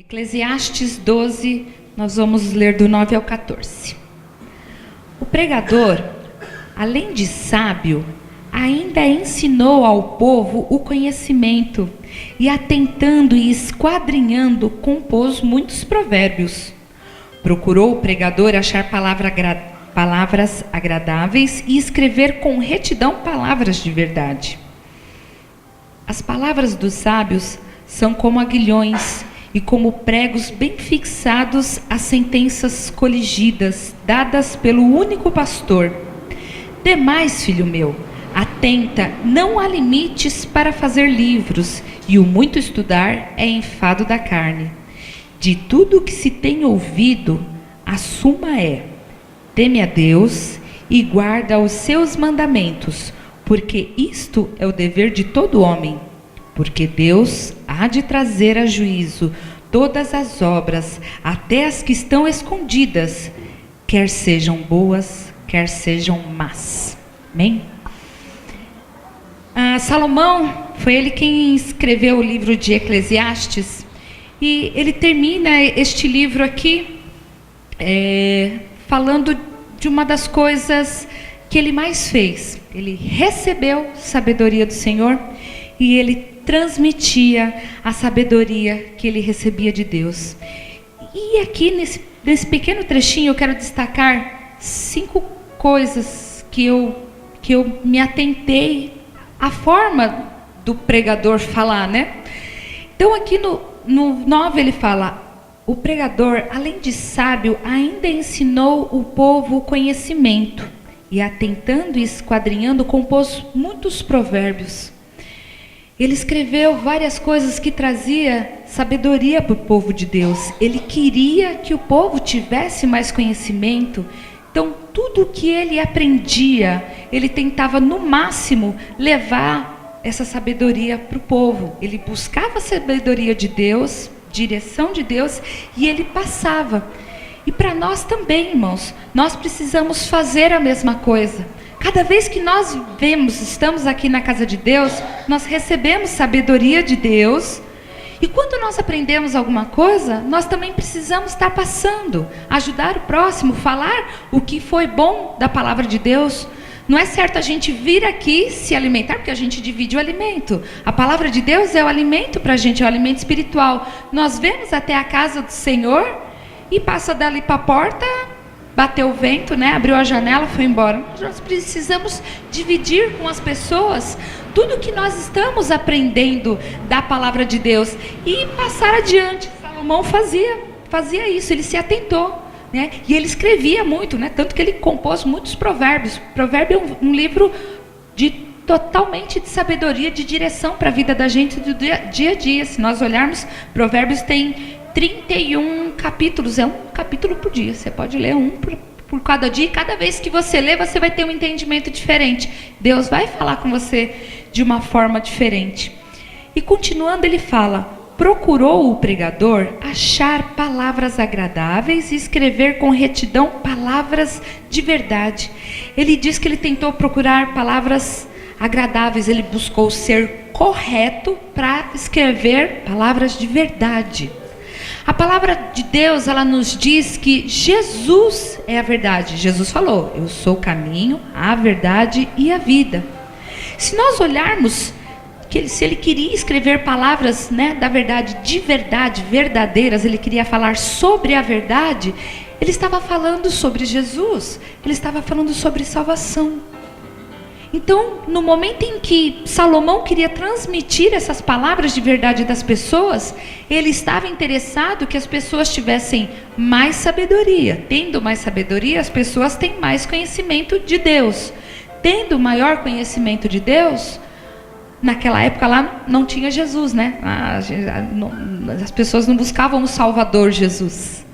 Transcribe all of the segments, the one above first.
Eclesiastes 12, nós vamos ler do 9 ao 14. O pregador, além de sábio, ainda ensinou ao povo o conhecimento, e atentando e esquadrinhando, compôs muitos provérbios. Procurou o pregador achar palavras agradáveis e escrever com retidão palavras de verdade. As palavras dos sábios são como aguilhões e como pregos bem fixados às sentenças coligidas, dadas pelo único pastor. Demais, filho meu, atenta, não há limites para fazer livros, e o muito estudar é enfado da carne. De tudo o que se tem ouvido, a suma é: teme a Deus e guarda os seus mandamentos, porque isto é o dever de todo homem. Porque Deus há de trazer a juízo todas as obras, até as que estão escondidas, quer sejam boas, quer sejam más. Amém? Salomão, foi ele quem escreveu o livro de Eclesiastes, e ele termina este livro aqui falando de uma das coisas que ele mais fez. Ele recebeu sabedoria do Senhor e ele transmitia a sabedoria que ele recebia de Deus. E aqui nesse pequeno trechinho eu quero destacar 5 coisas que eu me atentei à forma do pregador falar, né? Então aqui no 9 ele fala: o pregador, além de sábio, ainda ensinou o povo o conhecimento, e atentando e esquadrinhando, compôs muitos provérbios. Ele escreveu várias coisas que trazia sabedoria para o povo de Deus. Ele queria que o povo tivesse mais conhecimento. Então, tudo que ele aprendia, ele tentava no máximo levar essa sabedoria para o povo. Ele buscava a sabedoria de Deus, direção de Deus, e ele passava. E para nós também, irmãos, nós precisamos fazer a mesma coisa. Cada vez que nós estamos aqui na casa de Deus, nós recebemos sabedoria de Deus. E quando nós aprendemos alguma coisa, nós também precisamos estar passando, ajudar o próximo, falar o que foi bom da palavra de Deus. Não é certo a gente vir aqui se alimentar, porque a gente divide o alimento. A palavra de Deus é o alimento para a gente, é o alimento espiritual. Nós vemos até a casa do Senhor e passa dali para a porta, bateu o vento, né? Abriu a janela, foi embora. Nós precisamos dividir com as pessoas tudo que nós estamos aprendendo da palavra de Deus e passar adiante. Salomão fazia isso, ele se atentou, né? E ele escrevia muito, né? Tanto que ele compôs muitos provérbios. Provérbio é um livro totalmente de sabedoria, de direção para a vida da gente do dia a dia. Se nós olharmos, Provérbios tem 31 capítulos, é um capítulo por dia. Você pode ler um por cada dia, e cada vez que você lê, você vai ter um entendimento diferente. Deus vai falar com você de uma forma diferente. E continuando, ele fala: procurou o pregador achar palavras agradáveis e escrever com retidão palavras de verdade. Ele diz que ele tentou procurar palavras agradáveis, ele buscou ser correto para escrever palavras de verdade. A palavra de Deus, ela nos diz que Jesus é a verdade. Jesus falou: eu sou o caminho, a verdade e a vida. Se nós olharmos, se ele queria escrever palavras, né, da verdade, de verdade, verdadeiras, ele queria falar sobre a verdade, ele estava falando sobre Jesus, ele estava falando sobre salvação. Então, no momento em que Salomão queria transmitir essas palavras de verdade das pessoas, ele estava interessado que as pessoas tivessem mais sabedoria. Tendo mais sabedoria, as pessoas têm mais conhecimento de Deus. Tendo maior conhecimento de Deus, naquela época lá não tinha Jesus, né? As pessoas não buscavam o Salvador Jesus,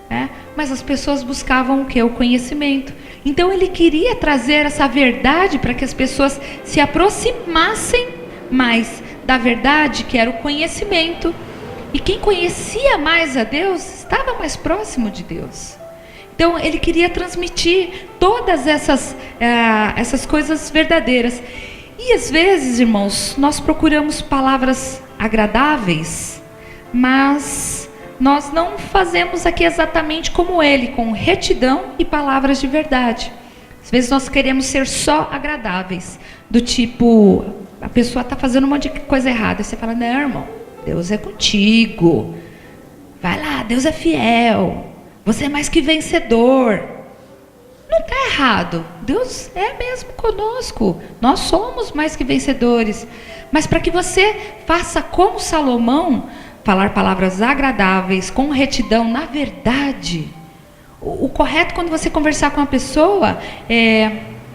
né? Mas as pessoas buscavam o quê? O conhecimento. Então ele queria trazer essa verdade para que as pessoas se aproximassem mais da verdade, que era o conhecimento. E quem conhecia mais a Deus estava mais próximo de Deus. Então ele queria transmitir todas essas coisas verdadeiras. E às vezes, irmãos, nós procuramos palavras agradáveis, mas nós não fazemos aqui exatamente como ele, com retidão e palavras de verdade. Às vezes nós queremos ser só agradáveis, do tipo, a pessoa está fazendo um monte de coisa errada, e você fala, não, irmão, Deus é contigo, vai lá, Deus é fiel, você é mais que vencedor. Não está errado, Deus é mesmo conosco, nós somos mais que vencedores. Mas para que você faça como Salomão, falar palavras agradáveis, com retidão, na verdade, o correto quando você conversar com a pessoa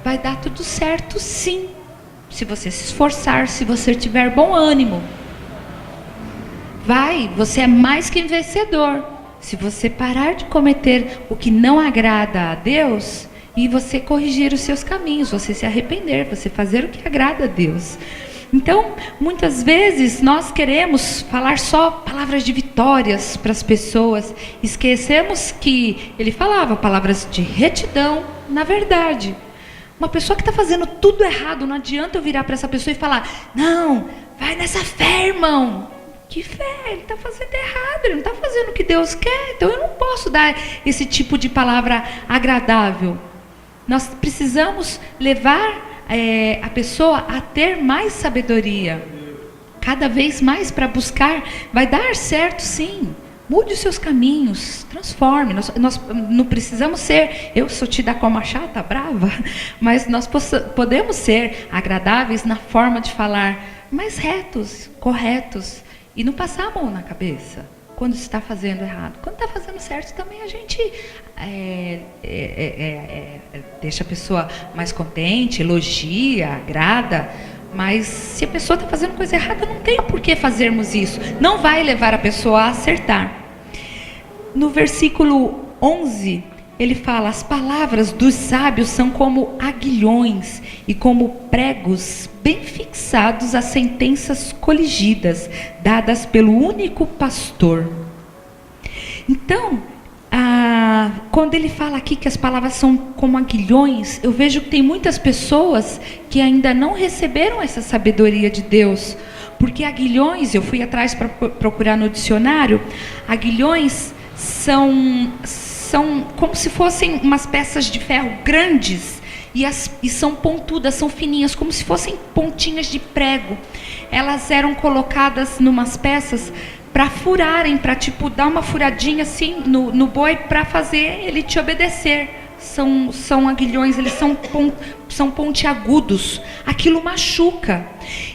vai dar tudo certo sim, se você se esforçar, se você tiver bom ânimo. Você é mais que vencedor. Se você parar de cometer o que não agrada a Deus e você corrigir os seus caminhos, você se arrepender, você fazer o que agrada a Deus. Então, muitas vezes nós queremos falar só palavras de vitórias para as pessoas, esquecemos que ele falava palavras de retidão, na verdade. Uma pessoa que está fazendo tudo errado, não adianta eu virar para essa pessoa e falar, não, vai nessa fé, irmão. Que fé? Ele está fazendo errado, ele não está fazendo o que Deus quer, então eu não posso dar esse tipo de palavra agradável. Nós precisamos levar a pessoa a ter mais sabedoria, cada vez mais para buscar, vai dar certo sim, mude os seus caminhos, transforme, nós não precisamos ser, eu sou tida como a chata, brava, mas nós podemos ser agradáveis na forma de falar, mas retos, corretos, e não passar a mão na cabeça, quando está fazendo errado. Quando está fazendo certo, também a gente deixa a pessoa mais contente, elogia, agrada. Mas se a pessoa está fazendo coisa errada, não tem por que fazermos isso. Não vai levar a pessoa a acertar. No versículo 11, ele fala, as palavras dos sábios são como aguilhões e como pregos bem fixados a sentenças coligidas, dadas pelo único pastor. Então, quando ele fala aqui que as palavras são como aguilhões, eu vejo que tem muitas pessoas que ainda não receberam essa sabedoria de Deus. Porque aguilhões, eu fui atrás para procurar no dicionário, aguilhões são como se fossem umas peças de ferro grandes e são pontudas, são fininhas, como se fossem pontinhas de prego. Elas eram colocadas numas peças para furarem, para tipo dar uma furadinha assim no boi para fazer ele te obedecer. São aguilhões, eles são pontiagudos. Aquilo machuca.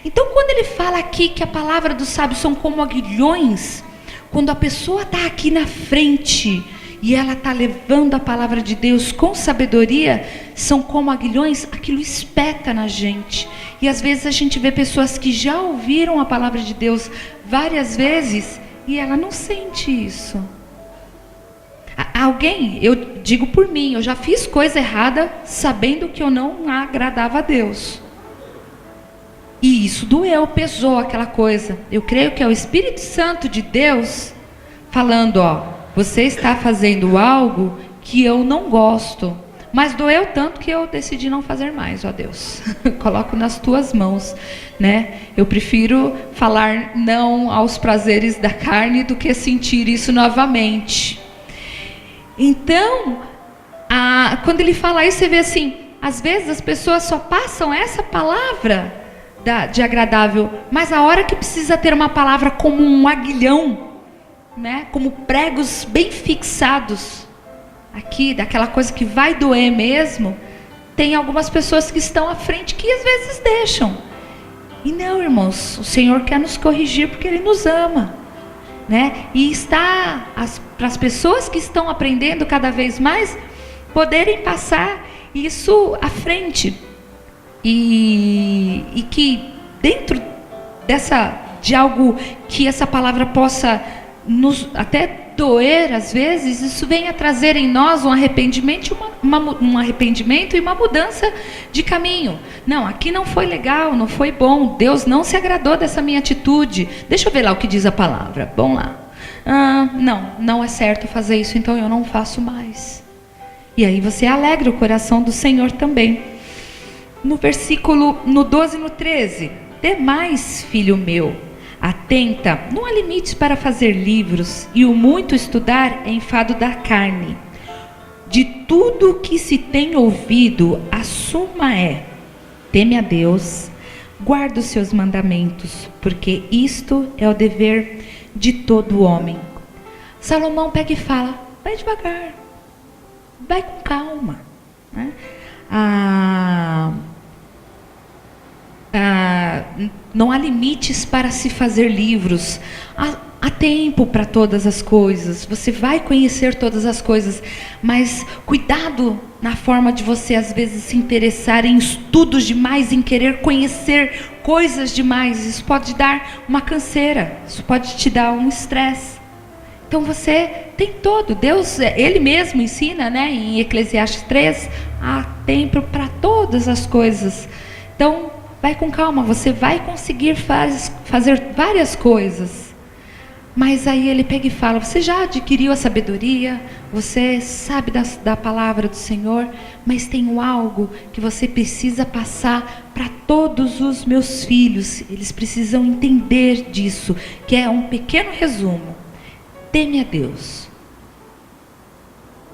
Então, quando ele fala aqui que a palavra dos sábios são como aguilhões, quando a pessoa está aqui na frente e ela está levando a palavra de Deus com sabedoria, são como aguilhões, aquilo espeta na gente. E às vezes a gente vê pessoas que já ouviram a palavra de Deus várias vezes e ela não sente isso. Alguém, eu digo por mim, eu já fiz coisa errada sabendo que eu não agradava a Deus. E isso doeu, pesou aquela coisa. Eu creio que é o Espírito Santo de Deus falando, você está fazendo algo que eu não gosto, mas doeu tanto que eu decidi não fazer mais, Deus. Coloco nas tuas mãos, né? Eu prefiro falar não aos prazeres da carne do que sentir isso novamente. Então, quando ele fala isso, você vê assim, às vezes as pessoas só passam essa palavra de agradável, mas a hora que precisa ter uma palavra como um aguilhão, né, como pregos bem fixados aqui, daquela coisa que vai doer mesmo, tem algumas pessoas que estão à frente que às vezes deixam. E não, irmãos, o Senhor quer nos corrigir porque Ele nos ama, né? E está para as pessoas que estão aprendendo cada vez mais poderem passar isso à frente e que dentro de algo que essa palavra possa nos até doer às vezes, isso vem a trazer em nós um arrependimento, um arrependimento e uma mudança de caminho. Não, aqui não foi legal, não foi bom, Deus não se agradou dessa minha atitude, deixa eu ver lá o que diz a palavra, vamos lá. Não é certo fazer isso, então eu não faço mais. E aí você alegra o coração do Senhor também. No 12 e no 13, demais, filho meu, Atenta, não há limites para fazer livros, e o muito estudar é enfado da carne. De tudo o que se tem ouvido, a suma é: teme a Deus, guarda os seus mandamentos, porque isto é o dever de todo homem. Salomão pega e fala: vai devagar, vai com calma, né? Não há limites para se fazer livros. Há tempo para todas as coisas. Você vai conhecer todas as coisas, mas cuidado na forma de você às vezes se interessar em estudos demais, em querer conhecer coisas demais. Isso pode dar uma canseira, isso pode te dar um estresse. Então você tem todo, Deus, Ele mesmo ensina, né, em Eclesiastes 3, há tempo para todas as coisas. Então vai com calma, você vai conseguir fazer várias coisas. Mas aí ele pega e fala: você já adquiriu a sabedoria, você sabe da palavra do Senhor, mas tem algo que você precisa passar para todos os meus filhos. Eles precisam entender disso, que é um pequeno resumo. Teme a Deus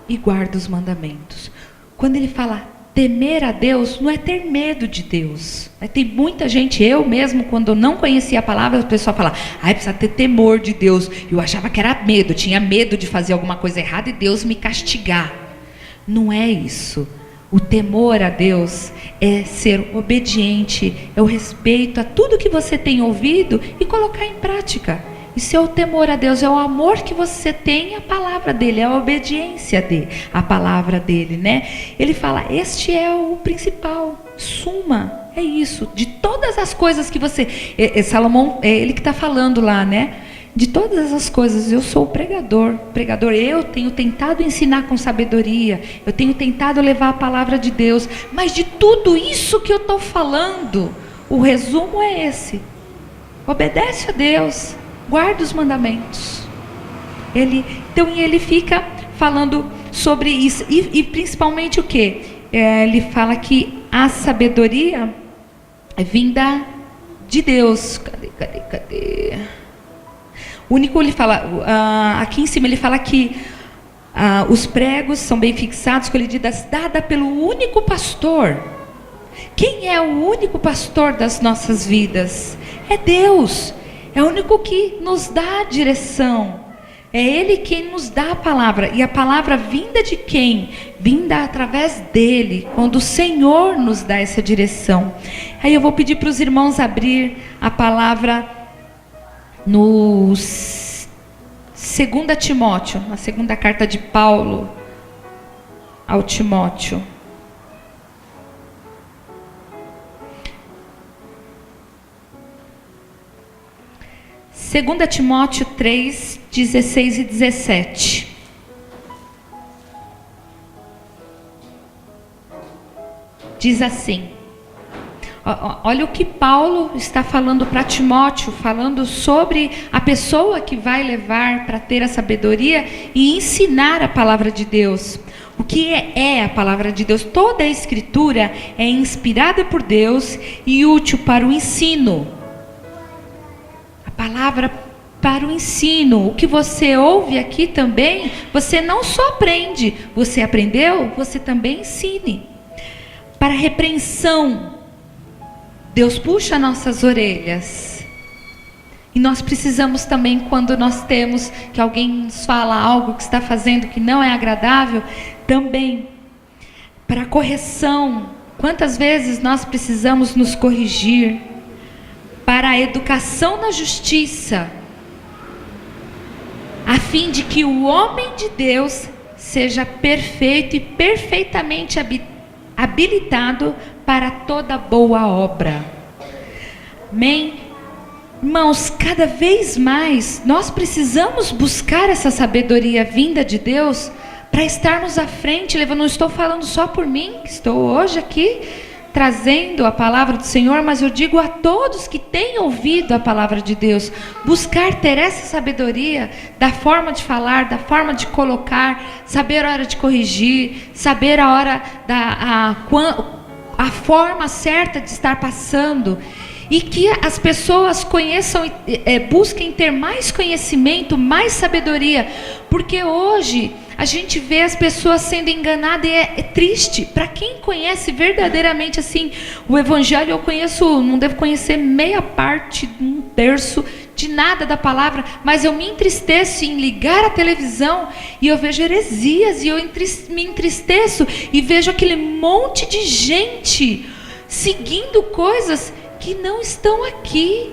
e guarda os mandamentos. Quando ele fala temer a Deus, não é ter medo de Deus. Tem muita gente, eu mesmo, quando não conhecia a palavra, o pessoal fala: precisa ter temor de Deus. Eu achava que era medo, tinha medo de fazer alguma coisa errada e Deus me castigar. Não é isso. O temor a Deus é ser obediente, é o respeito a tudo que você tem ouvido e colocar em prática. Isso é o temor a Deus, é o amor que você tem à palavra dele, é a obediência dele, à palavra dele, né? Ele fala: este é o principal, suma, é isso. De todas as coisas que você... Salomão, é ele que está falando lá, né? De todas as coisas, eu sou o pregador, eu tenho tentado ensinar com sabedoria, eu tenho tentado levar a palavra de Deus, mas de tudo isso que eu estou falando, o resumo é esse: obedece a Deus, guarda os mandamentos. Então ele fica falando sobre isso, e principalmente o que? Ele fala que a sabedoria é vinda de Deus. Cadê? O único, ele fala, aqui em cima ele fala que os pregos são bem fixados, com medidas dadas pelo único pastor. Quem é o único pastor das nossas vidas? É Deus. É o único que nos dá a direção. É Ele quem nos dá a palavra. E a palavra vinda de quem? Vinda através dEle, quando o Senhor nos dá essa direção. Aí eu vou pedir para os irmãos abrir a palavra no 2 Timóteo, na segunda carta de Paulo ao Timóteo. 2 Timóteo 3, 16 e 17. Diz assim: olha o que Paulo está falando para Timóteo, falando sobre a pessoa que vai levar para ter a sabedoria e ensinar a palavra de Deus. O que é a palavra de Deus? Toda a escritura é inspirada por Deus e útil para o ensino. Palavra para o ensino. O que você ouve aqui também, você não só aprende, você aprendeu, você também ensine. Para repreensão, Deus puxa nossas orelhas. E nós precisamos também, quando nós temos que alguém nos fala algo que está fazendo que não é agradável, também para correção. Quantas vezes nós precisamos nos corrigir? Para a educação na justiça, a fim de que o homem de Deus seja perfeito e perfeitamente habilitado para toda boa obra. Amém? Irmãos, cada vez mais nós precisamos buscar essa sabedoria vinda de Deus para estarmos à frente. Eu não estou falando só por mim, que estou hoje aqui trazendo a palavra do Senhor, mas eu digo a todos que têm ouvido a palavra de Deus, buscar ter essa sabedoria da forma de falar, da forma de colocar, saber a hora de corrigir, saber a hora a forma certa de estar passando. E que as pessoas conheçam, busquem ter mais conhecimento, mais sabedoria. Porque hoje a gente vê as pessoas sendo enganadas e é triste. Para quem conhece verdadeiramente assim o Evangelho, eu conheço, não devo conhecer meia parte, um terço de nada da palavra, mas eu me entristeço em ligar a televisão e eu vejo heresias e eu me entristeço e vejo aquele monte de gente seguindo coisas que não estão aqui,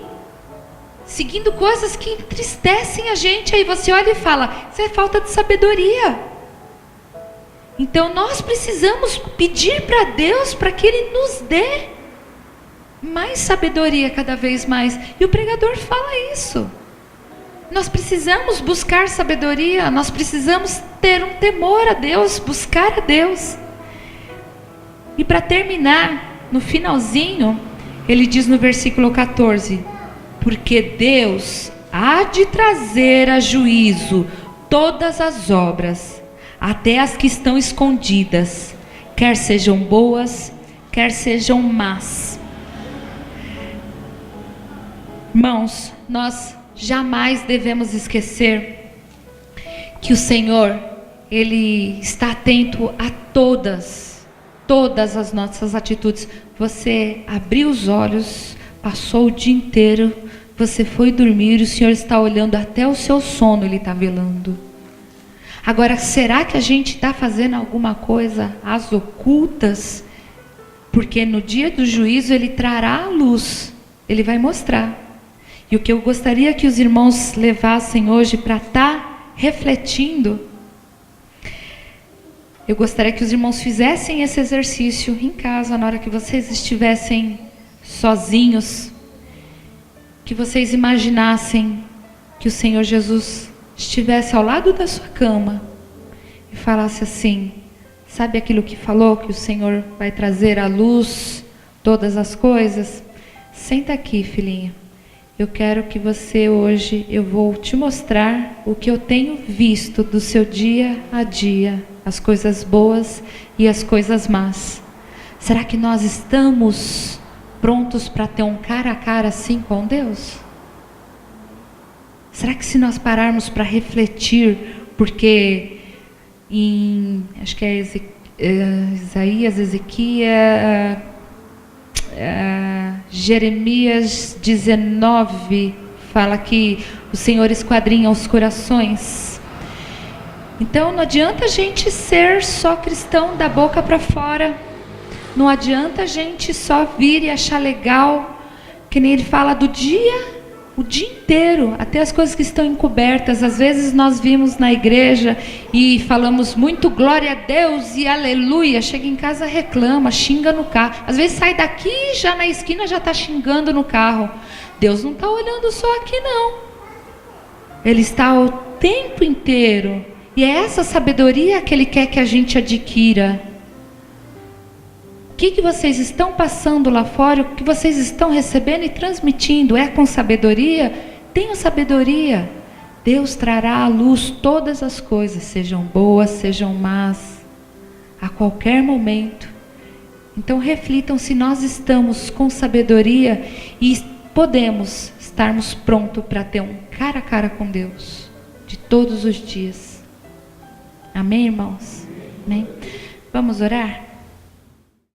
seguindo coisas que entristecem a gente. Aí você olha e fala, isso é falta de sabedoria. Então nós precisamos pedir para Deus para que Ele nos dê mais sabedoria cada vez mais. E o pregador fala isso. Nós precisamos buscar sabedoria, nós precisamos ter um temor a Deus, buscar a Deus. E para terminar, no finalzinho, ele diz no versículo 14: porque Deus há de trazer a juízo todas as obras, até as que estão escondidas, quer sejam boas, quer sejam más. Irmãos, nós jamais devemos esquecer que o Senhor, Ele está atento a todas as nossas atitudes. Você abriu os olhos, passou o dia inteiro, você foi dormir e o Senhor está olhando até o seu sono, Ele está velando. Agora, será que a gente está fazendo alguma coisa às ocultas? Porque no dia do juízo Ele trará a luz, Ele vai mostrar. E o que eu gostaria que os irmãos levassem hoje para estar refletindo, eu gostaria que os irmãos fizessem esse exercício em casa, na hora que vocês estivessem sozinhos, que vocês imaginassem que o Senhor Jesus estivesse ao lado da sua cama e falasse assim: sabe aquilo que falou, que o Senhor vai trazer à luz todas as coisas? Senta aqui, filhinha. Eu quero que você hoje, eu vou te mostrar o que eu tenho visto do seu dia a dia, as coisas boas e as coisas más. Será que nós estamos prontos para ter um cara a cara assim com Deus? Será que se nós pararmos para refletir, porque acho que é Isaías, Ezequias, Jeremias 19 fala que o Senhor esquadrinha os corações. Então não adianta a gente ser só cristão da boca para fora, não adianta a gente só vir e achar legal, que nem ele fala do dia, o dia inteiro, até as coisas que estão encobertas. Às vezes nós vimos na igreja e falamos muito glória a Deus e aleluia, chega em casa, reclama, xinga no carro, às vezes sai daqui e já na esquina já está xingando no carro. Deus não está olhando só aqui não, Ele está o tempo inteiro, e é essa sabedoria que Ele quer que a gente adquira. O que vocês estão passando lá fora, o que vocês estão recebendo e transmitindo, é com sabedoria? Tenham sabedoria. Deus trará à luz todas as coisas, sejam boas, sejam más, a qualquer momento. Então reflitam se nós estamos com sabedoria e podemos estarmos prontos para ter um cara a cara com Deus, de todos os dias. Amém, irmãos? Amém? Vamos orar?